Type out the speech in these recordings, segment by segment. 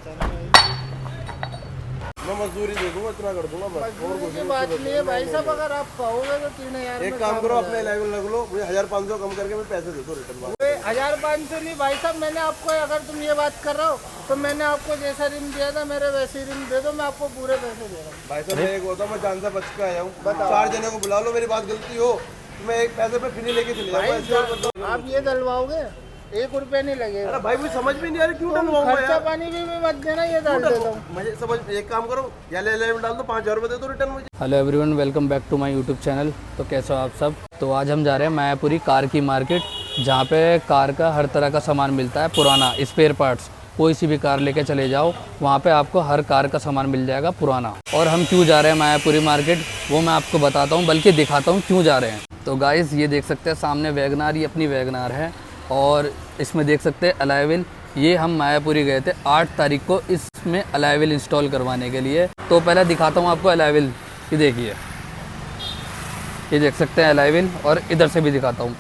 मैं मजदूरी दे दूंगा, इतना कर दूंगा बस। और कुछ की बात नहीं है भाई साहब, अगर आप कहोगे तो 3000 एक काम करो, अपने लेवल रख लो, मुझे 1500 कम करके मैं पैसे दे दो रिटर्न। 1500 नहीं भाई साहब, मैंने आपको, अगर तुम ये बात कर रहे हो तो मैंने आपको जैसा रिम दिया था मेरे वैसे रिम दे दो, मैं आपको पूरे पैसे दे रहा हूँ। भाई साहब मैं एक होता, मैं जान से बच के आया हूँ, 4 जने को बुला लो, मेरी बात गलती हो मैं एक पैसे पे फ्री लेके चले जाऊंगा। आप ये डलवाओगे 1 रुपया नहीं लगेगा। अरे भाई मुझे समझ में नहीं आ रहा, क्यों डलवाऊंगा खर्चा यार? पानी भी मत देना, ये डाल देता हूँ। मुझे समझ, एक काम करो या ले डाल दो, 5000 रुपये दे दो रिटर्न मुझे। Hello everyone, welcome back to my YouTube channel. तो कैसे हो आप सब? तो आज हम जा रहे हैं मायापुरी कार की मार्केट, जहाँ पे कार का हर तरह का सामान मिलता है, पुराना स्पेयर पार्ट्स। कोई सी भी कार लेके चले जाओ, वहाँ पे आपको हर कार का सामान मिल जाएगा पुराना। और हम क्यों जा रहे हैं मायापुरी मार्केट वो मैं आपको बताता हूँ, बल्कि दिखाता हूँ क्यों जा रहे हैं। तो गाइस ये देख सकते हैं सामने वैगनार, ये अपनी वैगनार है और इसमें देख सकते हैं अलॉय व्हील। ये हम मायापुरी गए थे 8 तारीख को इसमें अलॉय व्हील इंस्टॉल करवाने के लिए। तो पहले दिखाता हूँ आपको अलॉय व्हील, ये देखिए, ये देख सकते हैं अलॉय व्हील, और इधर से भी दिखाता हूँ,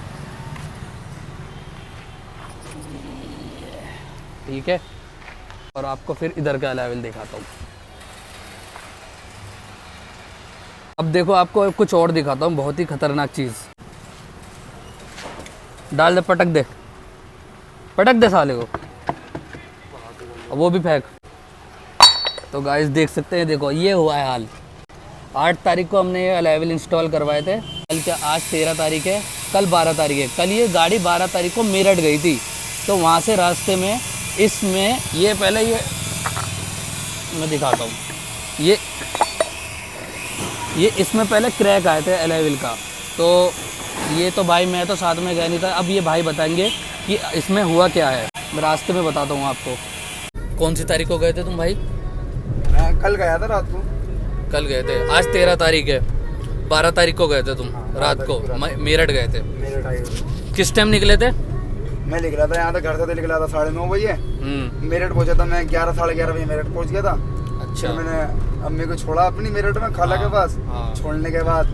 ठीक है। और आपको फिर इधर का अलॉय व्हील दिखाता हूँ। अब देखो आपको कुछ और दिखाता हूँ, बहुत ही खतरनाक चीज़। डाल दे, पटक दे साले को, वो भी फेंक। तो गाइस देख सकते हैं, देखो ये हुआ है हाल। 8 तारीख को हमने ये अलॉय व्हील इंस्टॉल करवाए थे। कल क्या, आज 13 तारीख है, कल 12 तारीख है। कल ये गाड़ी 12 तारीख को मेरठ गई थी, तो वहाँ से रास्ते में इसमें ये पहले ये मैं दिखाता हूँ, ये इसमें पहले क्रैक आए थे अलॉय व्हील का। तो ये तो भाई मैं तो साथ में गया नहीं था, अब ये भाई बताएंगे कि इसमें हुआ क्या है। मैं रास्ते में बताता हूँ आपको। कौन सी तारीख को गए थे तुम भाई? मैं कल गया था रात को। कल गए थे, आज 13 तारीख है, 12 तारीख को गए थे तुम। रात को मेरठ गए थे। किस टाइम निकले थे? मैं निकला था यहाँ, घर से निकला था 9:30 बजे। मेरठ पहुंचा था मैं 11 साढ़े 11 बजे मेरठ पहुंच गया था। अच्छा। फिर मैंने अम्मी को छोड़ा अपनी मेरठ में खाला के पास। छोड़ने के बाद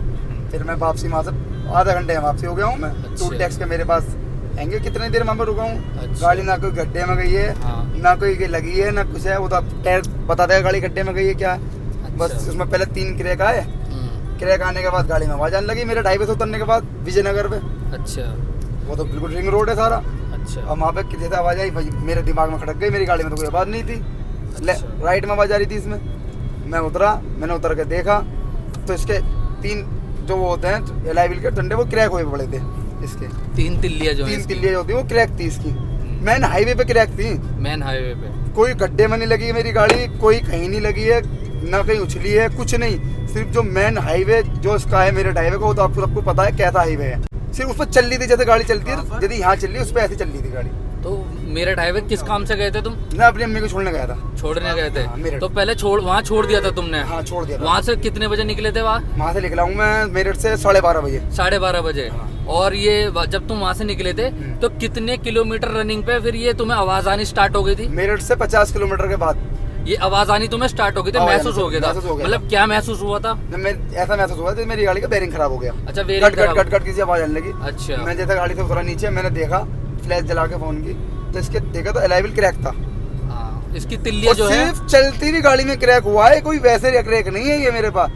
फिर मैं वापसी वहाँ से आधा घंटे में वापसी हो गया हूँ मैं। टूल टैक्स के मेरे पास आएंगे, कितनी देर वहाँ पर रुका हूँ। अच्छा। गाड़ी ना कोई गड्ढे में गई है, ना कोई लगी है, ना कुछ है। वो तो टायर बता देगा गाड़ी गड्ढे में गई है क्या। बस उसमें पहले 3 क्रैक आए। क्रैक आने के बाद गाड़ी में आवाज आने लगी मेरे हाईवे से उतरने के बाद, विजयनगर पे। अच्छा। वो तो बिल्कुल रिंग रोड है सारा। अच्छा। और वहाँ पे जैसे आवाज आई भाई मेरे दिमाग में खटक गई, मेरी गाड़ी में तो कोई आवाज नहीं थी। राइट में आवाज आ रही थी इसमें। मैं उतरा, मैंने उतर के देखा तो इसके 3 जो वो होते हैं अलॉय व्हील के डंडे, वो क्रैक हुए पड़े थे इसके। 3 तिल्लियाँ जो 3 तिल्लियाँ होती है, वो क्रैक थी इसकी। मेन हाईवे पे क्रैक थी, मेन हाईवे पे। कोई गड्ढे में नहीं लगी है मेरी गाड़ी, कोई कहीं नहीं लगी है, ना कहीं उछली है, कुछ नहीं। सिर्फ जो मेन हाईवे जो इसका है मेरे हाईवे का, वो तो आपको सबको पता है कैसा हाईवे है। सिर्फ उस पर चल रही थी जैसे गाड़ी चलती है, यदि यहाँ चल रही है उस पर ऐसी चल रही थी गाड़ी। तो मेरठ हाईवे किस काम से गए थे तुम? मैं अपनी अम्मी को छोड़ने गया था। छोड़ने गए थे? मेरठ। तो पहले वहाँ छोड़ दिया था तुमने? हाँ छोड़ दिया था। वहाँ से कितने बजे निकले थे? वहाँ से निकला हूँ मैं मेरठ से 12:30 बजे। 12:30 बजे। और ये जब तुम वहाँ से निकले थे तो कितने किलोमीटर रनिंग पे फिर ये तुम्हें आवाज आनी स्टार्ट हो गई थी? मेरठ से 50 किलोमीटर के बाद ये आवाज आनी तुम्हें स्टार्ट हो गई थी? महसूस हो गया था? मतलब क्या महसूस हुआ था? ऐसा महसूस हुआ था मेरी गाड़ी का बेरिंग खराब हो गया। अच्छा, बेरिंग खराब। कट किसी आवाज आने लगी। अच्छा। मैं जैसे गाड़ी से उतरा नीचे, मैंने देखा फ्लैश जला के फोन की, तो इसके देखा तो अलॉय व्हील क्रैक था। इसकी तिल्लियाँ जो है, सिर्फ चलती हुई गाड़ी में क्रैक हुआ है, कोई वैसे क्रैक नहीं है ये मेरे पास।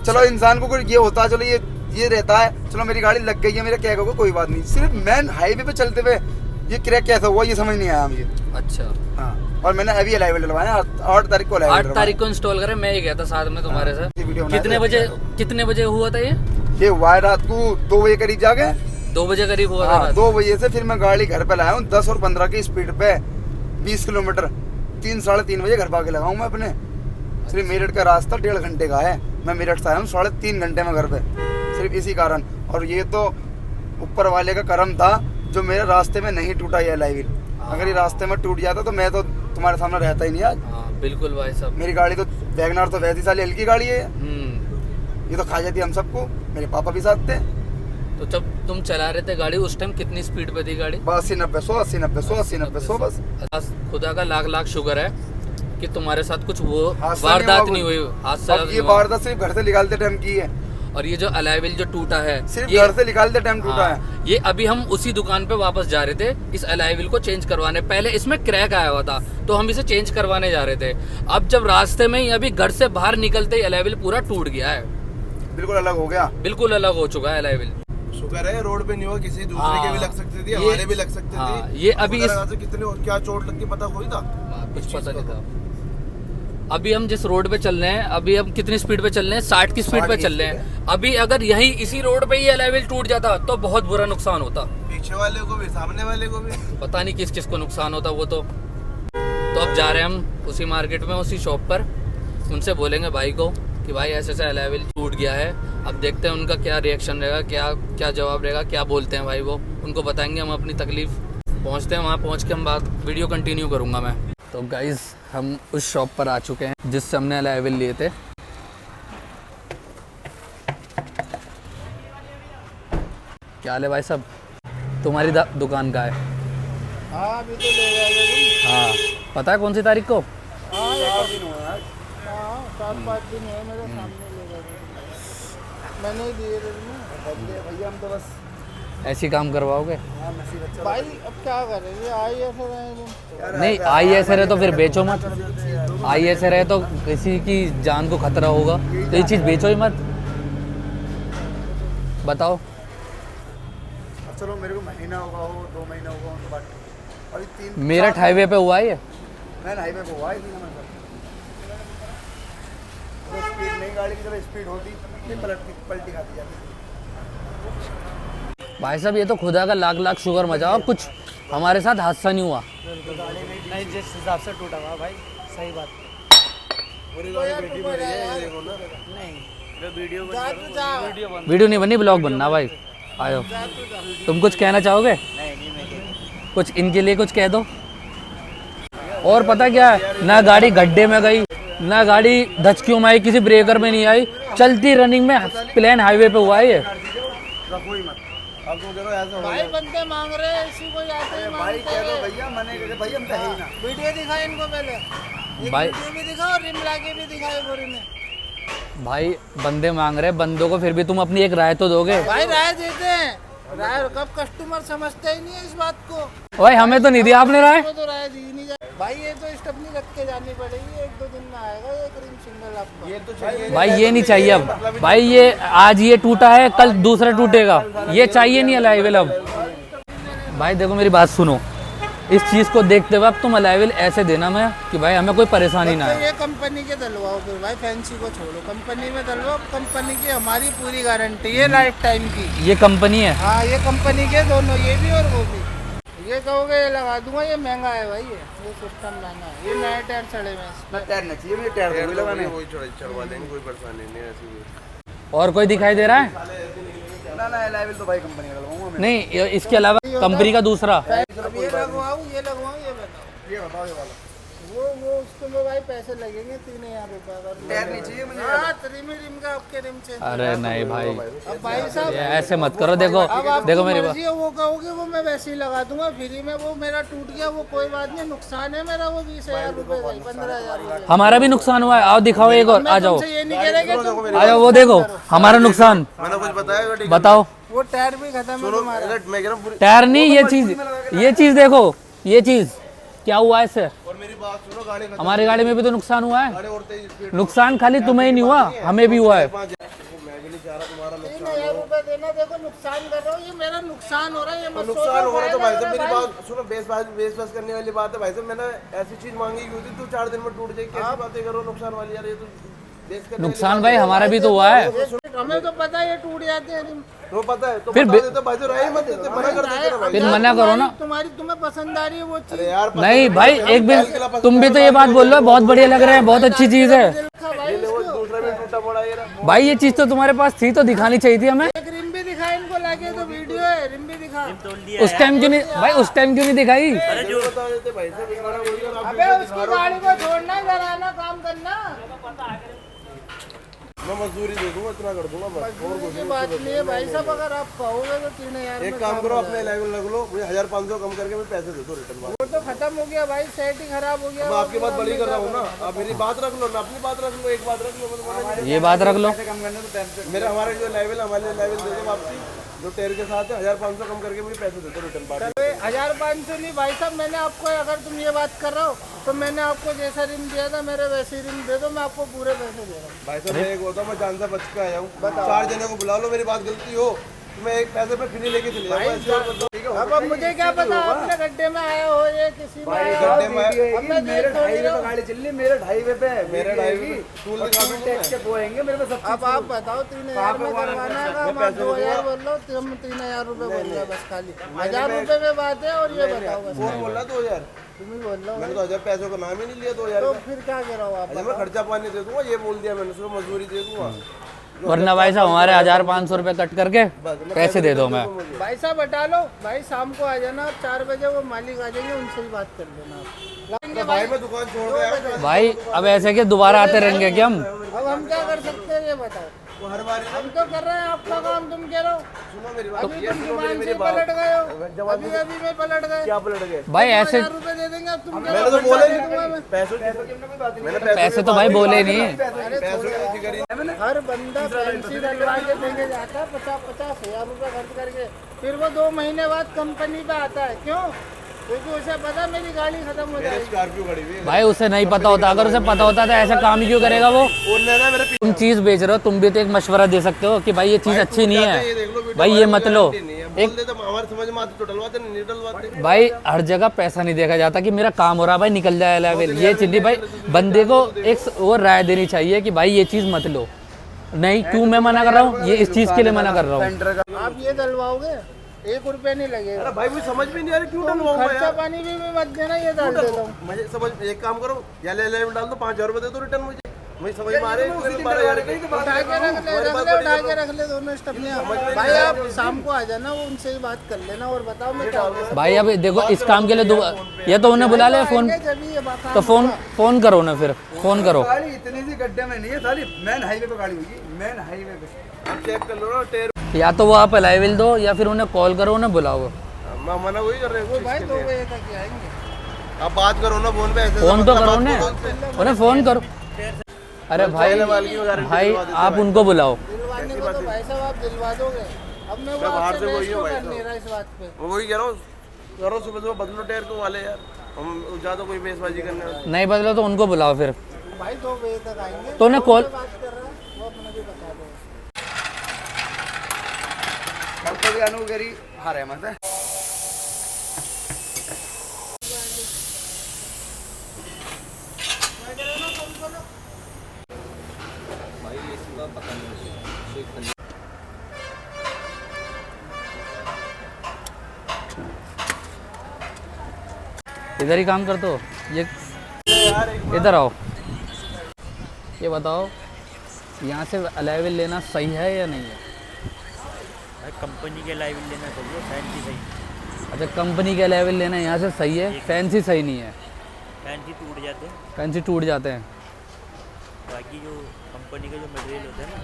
चलो इंसान को कोई ये होता है, चलो ये रहता है, चलो मेरी गाड़ी लग गई है, मेरा क्रैक होगा, कोई बात नहीं। सिर्फ मेन हाईवे पे चलते हुए ये क्रैक कैसा हुआ ये समझ नहीं आया मुझे। अच्छा। हाँ, और मैंने अभी अलॉय व्हील डलवाया 8 तारीख को। 8 तारीख को इंस्टॉल करे, मैं ही गया था साथ में तुम्हारे साथ। कितने बजे हुआ था ये हुआ है रात को 2 बजे करीब जाके। 2 बजे करीब हुआ था। 2 बजे से फिर मैं गाड़ी घर पे लाया हूँ 10 और 15 की स्पीड पे, 20 किलोमीटर। 3 साढ़े 3 बजे घर पे आके लगाऊँ मैं अपने। सिर्फ मेरठ का रास्ता 1.5 घंटे का है, मैं मेरठ से आया हूँ 3.5 घंटे में घर पे, सिर्फ इसी कारण। और ये तो ऊपर वाले का करम था जो मेरे रास्ते में नहीं टूटा ये अलॉय व्हील। अगर ये रास्ते में टूट जाता तो मैं तो तुम्हारे सामने रहता ही नहीं आज। बिल्कुल भाई साहब। मेरी गाड़ी तो वैगनार तो वैसी साली हल्की गाड़ी है, ये तो खा जाती हम सबको। मेरे पापा भी साथ थे। तो जब तुम चला रहे थे गाड़ी उस टाइम कितनी स्पीड पे थी गाड़ी? 80-90 100 80-90 100 बस। खुदा का लाख शुक्र है कि तुम्हारे साथ कुछ वो वारदात नहीं हुई। ये वारदात सिर्फ घर से निकालते टाइम की है। और ये जो अलॉय व्हील जो टूटा है सिर्फ ये घर से निकालते टाइम टूटा हाँ, है। ये अभी हम उसी दुकान पे वापस जा रहे थे इस अलॉय व्हील को चेंज करवाने। पहले इसमें क्रैक आया हुआ था तो हम इसे चेंज करवाने जा रहे थे। अब जब रास्ते में ही अभी घर से बाहर निकलते ही अलॉय व्हील पूरा टूट गया है, बिल्कुल अलग हो गया। बिल्कुल अलग हो चुका है अलॉय व्हील। शुक्र है रोड पे नहीं हुआ, किसी दूसरे हाँ, के भी लग सकती थी, ये- हमारे भी लग सकती हाँ, थी। ये अभी खुदा से कितने क्या चोट लगती पता कोई था? कुछ पता नहीं था। अभी हम जिस रोड पे चल रहे हैं, अभी हम कितनी स्पीड पे चल रहे हैं, 60 की स्पीड 60 पे की चल रहे स्पीड हैं। अभी अगर यही इसी रोड पे ही अलॉय व्हील टूट जाता तो बहुत बुरा नुकसान होता। पीछे वाले को भी, सामने वाले को भी। पता नहीं किस किस को नुकसान होता वो तो अब जा रहे हैं हम उसी मार्केट में, उसी शॉप पर। उनसे बोलेंगे भाई को कि भाई ऐसे ऐसे अलॉय व्हील टूट गया है। अब देखते हैं उनका क्या रिएक्शन रहेगा, क्या जवाब रहेगा, क्या बोलते हैं भाई वो। उनको बताएंगे हम अपनी तकलीफ। पहुंचते हैं, वहाँ पहुंच के हम बात वीडियो कंटिन्यू करूँगा मैं। तो गाइज़ हम उस शॉप पर आ चुके हैं जिससे हमने अलॉय व्हील लिए थे। क्या हाल है भाई साहब, तुम्हारी दुकान का है? हाँ अभी तो ले जाएगा तुम। हाँ, पता है कौन सी तारीख को? हाँ 4-5 दिन हुए मेरे सामने ले जाएगा। मैंने ही दिए थे तुम्हें। भैया हम तो बस ऐसी काम करवाओगे? भाई अब क्या करेंगे, आई ऐसे रहे तुम। नहीं, आई ऐसे रहे तो फिर बेचो मत। आई ऐसे रहे तो किसी की जान को खतरा होगा, तो ये चीज़ बेचो ही मत। बताओ। अब चलो मेरे को महीना होगा हो 2 महीना होगा उनके बाद अभी 3 मेरठ हाईवे पे हुआ है ये। मैं हाईवे पे हुआ ही नहीं मतलब स्पीड नहीं, गाड़ी की तरह स्पीड होती नहीं, पलटी खाती जाती। भाई साहब ये तो खुदा का लाख लाख शुक्र मचाओ, कुछ हमारे साथ हादसा नहीं हुआ। नहीं जिस हिसाब से टूटा हुआ भाई, सही बात। पूरी गाड़ी बैठी पड़ी है, ये देखो ना। नहीं वीडियो वीडियो नहीं बनी, ब्लॉग बनना भाई। आयो, तुम कुछ कहना चाहोगे? कुछ इनके लिए कुछ कह दो। और पता क्या है, ना गाड़ी गड्ढे में गई, ना गाड़ी धचकियों में आई, किसी ब्रेकर में नहीं आई, चलती रनिंग में प्लेन हाईवे पे हुआ है ये। रखो ही मत अब तुम कह रहे हो ऐसा हो भाई गया। बंदे मांग रहे हैं, इसी को आते ही भाई मांगते कह दो हैं। भैया, मैंने कहा भैया हम तो है ही ना। वीडियो दिखा इनको पहले, एक भाई- वीडियो भी दिखा और रिम लाके भी दिखाए बोरी में। भाई बंदे मांग रहे, बंदों को फिर भी तुम अपनी एक राय तो दोगे। भाई राय देते हैं, राय कब कस्टमर समझते ही नहीं है इस बात को। भाई हमें तो नहीं दिया आपने राय। तो राय दी नहीं जाए भाई, ये तो स्टेपनी रख के जानी पड़ेगी, 1-2 दिन में आएगा ये क्रीम सिंगल आपको। ये तो चाहिए। भाई ये नहीं चाहिए अब। भाई ये आज ये टूटा है, कल दूसरा टूटेगा, ये चाहिए नहीं अलॉय व्हील अब। भाई देखो मेरी बात सुनो, इस चीज़ को देखते हुए अब तुम अलॉय व्हील ऐसे देना मैं कि भाई हमें कोई परेशानी ना तो है। ये कंपनी के डलवाओ फिर भाई, फैंसी को छोड़ो, कंपनी में डलवाओ। कंपनी की हमारी पूरी गारंटी है लाइफ टाइम की। ये कंपनी है। हाँ ये कंपनी के दोनों, ये भी और वो भी। ये कहोगे ये लगा दूंगा, ये महंगा है भाई, ये सिस्टम महंगा है। ये नए टायर चढ़े हुए हैं इस ना टायर ना चाहिए, मुझे टायर यार वही तो लगाने। वही चढ़वा देंगे, कोई परेशानी नहीं है ऐसी। और कोई दिखाई दे रहा है? ना ना लेवल तो भाई कंपनी का लगाऊंगा मैं। नहीं, इसके अलावा कंपनी का दूसरा। अब ये लगवाऊँ ये बताओ। ये बताओ ये वाला वो उसको में भाई पैसे लगेंगे 3000 रुपये। टायर नहीं चाहिए मुझे। हाँ रिम का आपके रिम चेंज। अरे नहीं भाई, अब भाई साहब ये ऐसे मत करो। देखो अब आपकी देखो मेरी बात, मर्जी है, वो कहोगे वो मैं वैसे ही लगा दूंगा फ्री में। वो मेरा टूट गया वो कोई बात नहीं, नुकसान है मेरा, वो 20,000 रुपये का, 15,000 रुपये। हमारा भी नुकसान हुआ है। आओ दिखाओ एक और, आ जाओ तुमसे ये नहीं कह रहे कि तुम आ जाओ, वो देखो हमारा नुकसान। मैंने कुछ बताया बेटी? बताओ। वो टायर भी खत्म है सुनो, तुम्हारा। अगर मैं कह रहा हूँ पूरी। टायर नहीं, ये चीज देखो, ये चीज क्या हुआ है इससे। और मेरी बात सुनो, गाड़ी खत्म। हमारी गाड़ी में भी तो नुकसान हुआ है। गाड़ी और तेज स्पीड। नुकसान खाली तुम्हें ही नहीं हुआ, हमें भी हुआ है। मैं भी नहीं चाह रहा तुम्हारा 3000 रुपये देना। देखो नुकसान कर रहा हूँ, ये मेरा नुकसान हो रहा है, ये मत नुकसान हो रहा है तो भाई साहब मेरी भाई। बात सुनो, बेस बस करने वाली बात है भाई साहब। मैंने ऐसी चीज मांगी क्यों थी? तू 4 दिन में टूट जाए, कैसी बातें करो नुकसान वाली यार। ये तो बेस करने वाली नुकसान बात भाई है। हमारा भी तो हुआ है। हमें तो पता है ये टूट जाते हैं रिम। वो पता है तो फिर बता देते भाई, तो राय मत देते, मना कर देते ना भाई। फिर मना करो ना। तुम्हें पसंद आ रही है वो चीज। अरे यार पता नहीं है, भाई, एक भी तुम भी तो ये बात बोल रहे हो, बहुत बढ़िया लग रहा है, बहुत अच्छी चीज है। देखा भाई ये ले वो दूसरा भी टूटा पड़ा ये रहा। भाई ये चीज तो तुम्हारे पास थी तो दिखानी चाहिए थी हमें। एक रिम भी दिखा इनको लाके, तो वीडियो है, रिम भी दिखा। उस टाइम क्यों नहीं भाई, उस टाइम क्यों नहीं दिखाई? जो बता देते भाई साहब, इस बार वही और आप अबे उसकी गाड़ी को छोड़ना, जरा ना काम करना। मैं मजदूरी दे दूंगा, इतना कर दूंगा बस। और कुछ मजदूरी की नहीं, बात उससे नहीं है भाई साहब, अगर आप कहोगे तो 3000 एक में काम काम करो, हो अपने जाएगा। लेवल रख लो, मुझे 1500 कम करके मैं पैसे दे दो रिटर्न बात। वो तो खत्म हो गया भाई, सेट ही खराब हो गया। मैं आपकी बात बड़ी कर रहा हूँ ना, आप मेरी बात रख लो ना, अपनी बात रख लो, एक बात रख लो, मैं तो मना नहीं। ये बात रख लो। पैसे कम करने तो टाइम से मेरा हमारे जो लेवल, हमारे लेवल दे दो वापसी, जो टेर के साथ है 1500 कम करके मुझे पैसे दे दो रिटर्न बात। 1500 नहीं भाई साहब, मैंने आपको, अगर तुम ये बात कर रहे हो तो मैंने आपको जैसा रिम दिया था मेरे वैसे रिम दे दो, मैं आपको पूरे पैसे दे रहा हूँ। भाई साहब मैं एक होता, मैं जान से बच के आया हूँ, 4 जने को बुला लो, मेरी बात गलती हो तो मैं एक पैसे पे फ्री लेके चले जाऊंगा, ऐसे और मतलब ठीक है। अब मुझे क्या पता आपने गड्ढे में आया हो या किसी में आया हो। गड्ढे में अब मैं मेरे देख थोड़ी ढाई रहा पे हूँ। गाड़ी चल रही, मेरे ढाईवे पे मेरे ढाईवे पे टूल दिखा दूंगा टैक्स के बोएंगे मेरे पे सब अब आप बताओ 3000 में करवाना है काम, आप 2000 बोल लो, हम 3000 रुपए बोल रहे हैं बस खाली। 1000 रुपए में बात है, और ये बताओ बस। कौन बोल रहा 2000? तुम ही बोल रहे हो मैंने तो 1000 पैसों का नाम ही नहीं लिया, 2000 तो का। फिर क्या कह रहा हो आप? अच्छा मैं खर्चा पानी दे दूंगा, ये बोल दिया मैंने, सुबह मजदूरी दे दूंगा। वरना भाई साहब हमारे 1500 रुपए कट करके पैसे दे दो मैं। भाई साहब हटा लो, भाई शाम को आ जाना आप 4 बजे, वो मालिक आ जाएंगे, उनसे ही बात कर लेना आप। तो भाई मैं दुकान छोड़ के आया हूँ, भाई अब ऐसे कि दोबारा आते रहेंगे क्या हम? अब हम क्या कर सकते हैं ये बताओ? वो हर बार हम तो कर रहे हैं आपका काम, तुम कह रहे हो सुनो मेरी बात, अभी ये तुम सुनो दुकान मेरी से बात। पलट गए हो, अभी अभी में पलट गए। क्या पलट गए? भाई ऐसे 2000 रुपए दे देंगे, अब तुम कह मैंने रहे तो हो बोले खर्चा दे दूंगा मैं। पैसों मैंने पैसे तो भाई बोले नहीं। पैसों की जिक्र ही हर बंदा फैंसी डलवा के देंगे जाता है 50,000 रुपए खर्च करके, फिर वो 2 महीने बाद कंपनी पे आता है। क्यों? क्योंकि उसे पता मेरी गाड़ी खत्म हो मेरे जाएगी। स्कॉर्पियो खड़ी हुई है। भाई उसे नहीं पता होता, अगर उसे पता होता तो ऐसा काम ही क्यों करेगा वो? उनने ना मेरे तुम चीज बेच रहे हो, तुम भी तो एक मशवरा दे सकते हो कि भाई ये चीज अच्छी नहीं ये देख लो है, वीडियो भाई ये हमारी मत लो। गारंटी नहीं है। बोल दे तो हमारे समझ में आती तो डलवाते नहीं डलवाते। भाई हर जगह पैसा नहीं देखा जाता कि मेरा काम हो रहा है भाई निकल जाए लेवल, ये चीज नहीं भाई। बंदे को एक और राय देनी चाहिए कि भाई ये चीज मत लो। नहीं क्यों मैं मना कर रहा हूँ, ये इस चीज के लिए मना कर रहा हूँ। सेंटर का आप ये डलवाओगे 1 रुपया नहीं लगेगा। अरे भाई मुझे समझ में नहीं आ रहा क्यों डलवाऊंगा खर्चा यार। पानी भी मत देना, ये डाल देता हूँ। मुझे समझ, एक काम करो या ले ले डाल दो, 5000 रुपए दे दो रिटर्न मुझे समझ में आ रहा है। 12,000 उठा के रख ले दोनों स्टेप में। भाई आप शाम को आ जाना, वो उनसे ही बात कर लेना और बताओ मैं क्या करूं। भाई अब देखो इस काम के लिए ये तो उन्हें बुला ले फोन, जब ये बात तो फोन करो ना, फिर फोन करो। गाड़ी इतनी सी गड्ढे में नहीं है, साली मेन हाईवे पे गाड़ी होगी, मेन हाईवे पे। आप चेक कर लो ना टेर। या तो वो आप अलाइविल दो या फिर उन्हें कॉल करो, उन्हें बुलाओ। मैं मना वही कर रहे हैं भाई 2 बजे तक ही आएंगे। आप बात करो ना फोन पे, ऐसे फोन तो मतलब करो बात उन्हें, करो। उन्हें फोन करो। अरे भाई भाई आप उनको बुलाओ। दिलवाने को तो भाई साहब आप दिलवा दोगे, अब मैं वो बाहर आपसे से वही वेस्ट हूँ भाई कर नहीं रहा इस बात पे। मैं वही कह रहा हूँ, करो सुबह सुबह बदलो टेर को वाले यार, हम ज्यादा कोई बेसबाजी करने वाले। नहीं बदलो तो उनको बुलाओ फिर। भाई 2 बजे तक आएंगे। तो उन्हें कॉल, बात कर रहा है वो अपने भी बता दो। अब तो भी अनुगरी हारे मत है। इधर ही काम करते हो ये, इधर आओ। ये बताओ यहाँ से अलाइविल लेना सही है या नहीं है? कंपनी के लाइव लेना चाहिए, फैंसी सही। अच्छा कंपनी के अलाइविल लेना यहाँ से सही है, फैंसी सही नहीं है। फैंसी टूट जाते हैं, फैंसी टूट जाते हैं। बाकी जो कंपनी का जो मटेरियल होता है ना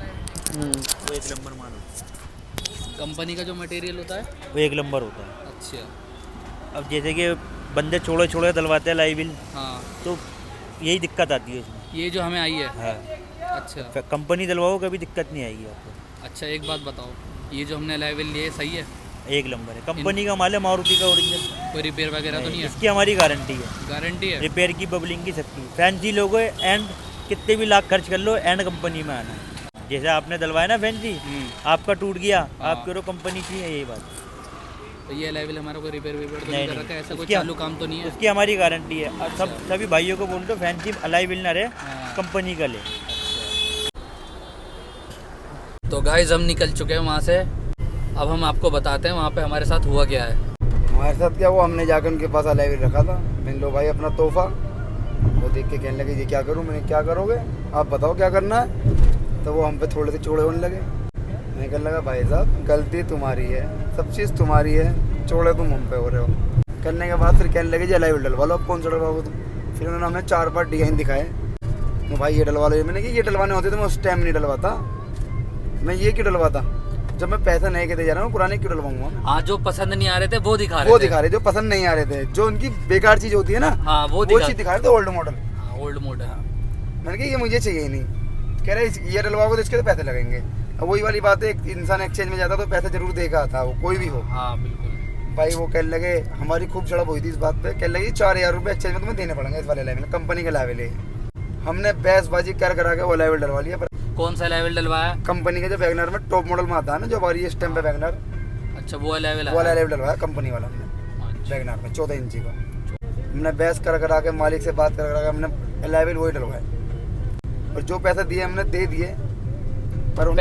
वो 1 नंबर मानो। कंपनी का जो मटेरियल होता है वो 1 नंबर होता है। अच्छा अब जैसे कि बंदे छोड़े छोड़े डलवाते हैं लाइविल, हाँ, तो यही दिक्कत आती है इसमें। ये जो हमें आई है। हाँ, अच्छा कंपनी डलवाओ कभी दिक्कत नहीं आएगी आपको। अच्छा एक बात बताओ, ये जो हमने अलाइविल लिए सही है? 1 नंबर है, कंपनी का माल है, मारुति का ओरिजिनल। कोई रिपेयर वगैरह तो नहीं है? इसकी हमारी गारंटी है, गारंटी है? रिपेयर की, बबलिंग की, सबकी। फैंसी लोगो एंड कितने भी लाख खर्च कर लो, एंड कंपनी में आना है। जैसे आपने डलवाया ना फैंसी, आपका टूट गया, आप करो कंपनी की है, यही बात। तो ये अलाइविल हमारा कोई रिपेयर वेपेयर तो नहीं, नहीं कर नहीं। रखा है, ऐसा कोई उसकी- चालू काम तो नहीं है? उसकी हमारी गारंटी है। और सब सभी भाइयों को बोल दो फैंसी अलाइविल ना रहे, हाँ। कंपनी का ले। तो गाइस हम निकल चुके हैं वहाँ से, अब हम आपको बताते हैं वहाँ पे हमारे साथ हुआ क्या है। हमारे साथ क्या हुआ, हमने जाकर उनके पास अलाइविल रखा था। मैंने लो भाई अपना तोहफा, वो देख के कहने लगे ये क्या करूँ। मैंने क्या करोगे आप बताओ क्या करना है। तो वो हम पे थोड़े से चौड़े होने लगे। मैंने कहने लगा भाई साहब गलती तुम्हारी है, सब चीज़ तुम्हारी है, चौड़े तुम हम पे हो रहे हो। करने के बाद फिर कहने लगे जी अलाइविल डलवा लो, अब कौन सा डलवाओगे तुम। फिर उन्होंने हमें 4 बार डिजाइन दिखाए, तो भाई ये डलवा लो, मैंने कहा ये डलवाने होते तो मैं उस टाइम नहीं डलवाता, मैं ये क्यों डलवाता, जब मैं पैसा नए के दे जा रहा हूँ पुराने क्यों डलवाऊंगा मैं। हाँ, जो पसंद नहीं आ रहे थे वो दिखा रहे वो थे। दिखा रहे जो पसंद नहीं आ रहे थे, जो उनकी बेकार चीज होती है ना, हाँ, वो चीज दिखा रहे थे, ओल्ड मॉडल। Old model. मैंने कहा ये मुझे चाहिए ही नहीं, कह रहे ये डलवाओगे तो इसके तो पैसे लगेंगे। अब वही वाली बात है, एक इंसान एक्सचेंज में जाता तो पैसा जरूर देगा था, वो कोई भी हो। हाँ बिल्कुल। भाई वो कहने लगे, हमारी खूब झड़प हुई थी इस बात पे, कहने लगे 4,000 रुपये एक्सचेंज में तुम्हें देने पड़ेंगे इस वाले लेवल, कंपनी के लेवल है। हमने बहसबाजी कर करा के वो लेवल डलवा लिया, पर कौन सा लेवल डलवाया? कंपनी के जो वैगनर में टॉप मॉडल में आता है ना, जो हमारी इस टाइम पे वैगनर, अच्छा वो लेवल वो वाला लेवल डलवाया कंपनी वाला हमने वैगनर में 14 इंची का। हमने बहस कर करा के मालिक से बात कर करा के हमने लेवल वही डलवाया, और जो पैसा दिए हमने दे दिए, पर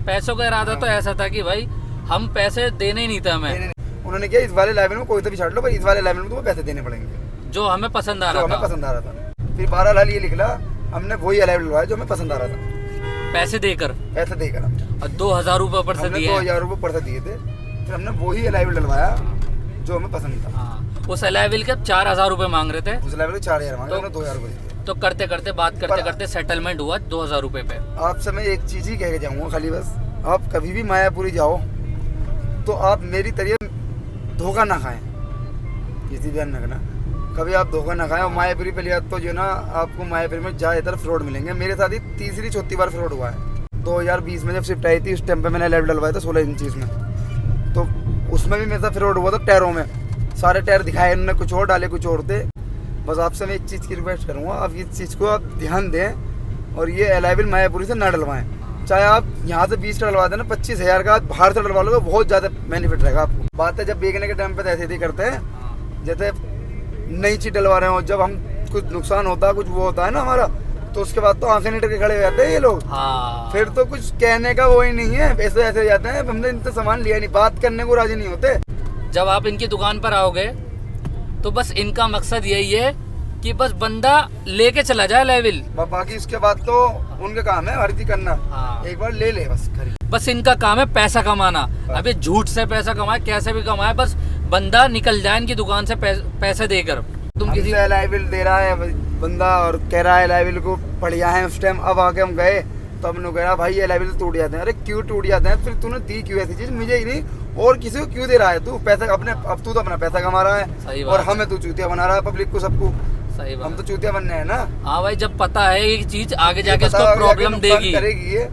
पैसों का इरादा तो ऐसा था कि भाई हम पैसे देने ही नहीं थे हमें। उन्होंने किया इस वाले लेवल में कोई तो भी छाट लो, पर इस वाले लेवल में तुम्हें पैसे देने पड़ेंगे जो हमें पसंद आ जो रहा हमें था। पसंद आ रहा था। फिर 12 लाल ये निकला, हमने वही लेवल डलवाया जो हमें पसंद आ रहा था, पैसे देकर। पैसे देकर और 2,000 रुपये ऊपर से हमने दिए। 2,000 रुपये ऊपर से दिए थे, फिर हमने वही लेवल डलवाया जो हमें पसंद था। हाँ, उस लेवल के 4,000 रुपये मांग रहे थे। उस लेवल के 4,000 मांगे, हमने 2,000 रुपये दिए। तो करते करते बात करते करते सेटलमेंट हुआ 2,000 रुपये पे। आपसे मैं एक चीज ही कह के जाऊंगा खाली, बस आप कभी भी मायापुरी जाओ तो आप मेरी तरह धोखा ना खाएं, किसी ध्यान रखना, कभी आप धोखा ना खाएं। और मायापुरी पे लिया तो जो ना आपको मायापुरी में ज़्यादातर फ्रॉड मिलेंगे। मेरे साथ ही तीसरी चौथी बार फ्रॉड हुआ है। 2020 में जब शिफ्ट आई थी उस टाइम पे मैंने लेवल डलवाया था 16 इंचीज में, तो उसमें भी मेरे साथ फ्रॉड हुआ था टायरों में। सारे टायर दिखाए उन्होंने, कुछ और डाले कुछ और थे। बस आपसे मैं एक चीज़ की रिक्वेस्ट करूँगा, आप इस चीज़ को आप ध्यान दें और ये अलाइबल मायापुरी से ना डलवाएं। चाहे आप यहाँ से 20 का डलवा देना, 25,000 का बाहर से डलवा लोगे, बहुत ज़्यादा बेनिफिट रहेगा आपको। बात है जब बेचने के टाइम पे ऐसे ही करते हैं, जैसे नई चीज़ डलवा रहे हो, जब हम कुछ नुकसान होता है, कुछ वो होता है ना हमारा, तो उसके बाद तो आंखें नीट के खड़े हो जाते हैं ये लोग। हाँ। फिर तो कुछ कहने का वो ही नहीं है, पैसे ऐसे हो जाते हैं, हमने इनसे सामान लिया नहीं, बात करने को राजी नहीं होते। जब आप इनकी दुकान पर आओगे तो बस इनका मकसद यही है कि बस बंदा लेके चला जाए लेवल। बाकी उसके बाद तो उनका काम है हर चीज करना। हाँ। एक बार ले ले बस खरीद। बस इनका काम है पैसा कमाना। अभी झूठ से पैसा कमाए, कैसे भी कमाए, बस बंदा निकल जाए इनकी दुकान से पैसे देकर। तुम किसी लाइबिल दे रहा है बंदा और कह रहा है लाइबिल को बढ़िया है, उस टाइम अब आके हम गए तो हमने कहा भाई ये लाइबिल टूट जाते हैं। अरे क्यों टूट जाते हैं? फिर तूने दी क्यों ऐसी चीज? मुझे ही नहीं और किसी को क्यों दे रहा है तू पैसा अपने? अब तू तो अपना पैसा कमा रहा है और हमें तू चूतिया बना रहा है पब्लिक को, सबको। सही बात। हम तो चूतिया बनने हैं ना। हाँ भाई, जब पता है ये चीज आगे जाके इसको प्रॉब्लम देगी करेगी ये,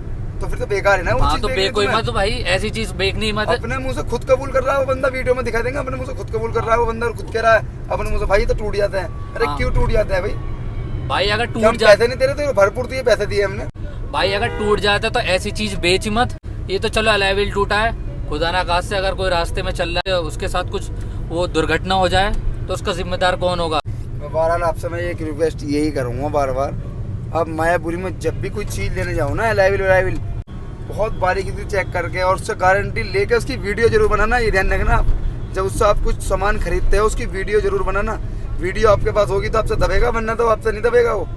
तो फिर तो बेकार है ना वो हाँ, चीज। तो बेको ही मत तो भाई, ऐसी चीज बेचनी मत। अपने मुंह से खुद कबूल कर रहा है वो बंदा, वीडियो में दिखा देंगे, अपने मुंह से खुद कबूल कर रहा है वो बंदा और खुद कह रहा है अपने मुंह से भाई तो टूट जाता है। अरे क्यों टूट जाता है भाई? अगर टूट जाता पैसे नहीं दे रहे तो भरपूर दिए पैसे दिए हमने भाई, अगर टूट जाता है तो ऐसी चीज बेच मत। ये तो चलो अलाइविल टूटा है, खुदा ना खास्ते अगर कोई रास्ते में चल रहा है उसके साथ कुछ वो दुर्घटना हो जाए तो उसका जिम्मेदार कौन होगा? बहरहाल आपसे मैं एक रिक्वेस्ट यही करूँगा बार बार, आप मायापुरी में जब भी कोई चीज़ लेने जाओ ना अलाइविल बहुत बारीकी से चेक करके और उससे गारंटी लेके उसकी वीडियो जरूर बनाना। ये ध्यान रखना, जब उससे आप कुछ सामान खरीदते हो उसकी वीडियो जरूर बनाना। वीडियो आपके पास होगी तो आपसे दबेगा, वरना तो आपसे नहीं दबेगा वो।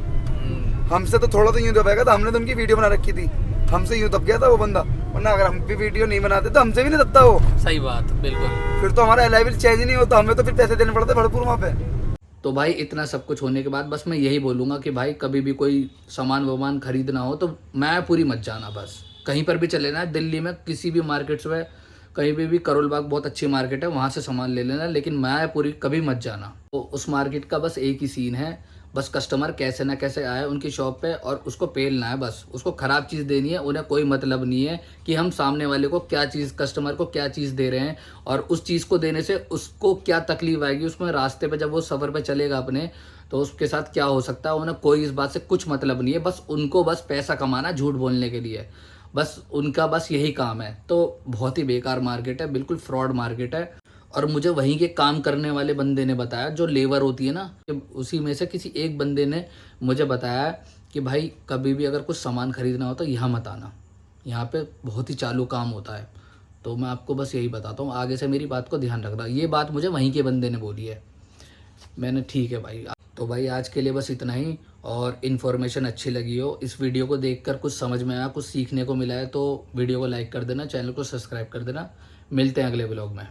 हमसे तो थोड़ा तो यूँ दबेगा था, हमने तो उनकी वीडियो बना रखी थी, हमसे यूँ दब गया था वो बंदा, वरना अगर हम भी वीडियो नहीं बनाते तो हमसे भी नहीं दबता वो। सही बात, बिल्कुल। फिर तो हमारा अलाइविल चेंज नहीं होता, हमें तो फिर पैसे देने पड़ते भरपूर वहाँ पे। तो भाई इतना सब कुछ होने के बाद बस मैं यही बोलूँगा कि भाई कभी भी कोई सामान वामान खरीदना हो तो मायापुरी मत जाना। बस कहीं पर भी चले ना, दिल्ली में किसी भी मार्केट्स में कहीं भी करोल बाग बहुत अच्छी मार्केट है, वहाँ से सामान ले लेना, लेकिन मायापुरी कभी मत जाना। तो उस मार्केट का बस एक ही सीन है, बस कस्टमर कैसे ना कैसे आए उनकी शॉप पे और उसको पेलना है, बस उसको ख़राब चीज़ देनी है। उन्हें कोई मतलब नहीं है कि हम सामने वाले को क्या चीज़, कस्टमर को क्या चीज़ दे रहे हैं और उस चीज़ को देने से उसको क्या तकलीफ आएगी, उसमें रास्ते पे जब वो सफ़र पे चलेगा अपने तो उसके साथ क्या हो सकता है। उन्हें कोई इस बात से कुछ मतलब नहीं है, बस उनको बस पैसा कमाना झूठ बोलने के लिए, बस उनका बस यही काम है। तो बहुत ही बेकार मार्केट है, बिल्कुल फ्रॉड मार्केट है। और मुझे वहीं के काम करने वाले बंदे ने बताया, जो लेबर होती है ना, उसी में से किसी एक बंदे ने मुझे बताया कि भाई कभी भी अगर कुछ सामान खरीदना हो तो यहाँ मत आना, यहाँ पे बहुत ही चालू काम होता है। तो मैं आपको बस यही बताता हूँ, आगे से मेरी बात को ध्यान रखना। ये बात मुझे वहीं के बंदे ने बोली है। मैंने ठीक है भाई। तो भाई आज के लिए बस इतना ही, और इन्फॉर्मेशन अच्छी लगी हो, इस वीडियो को देखकर कुछ समझ में आया, कुछ सीखने को मिला है तो वीडियो को लाइक कर देना, चैनल को सब्सक्राइब कर देना। मिलते हैं अगले व्लॉग में।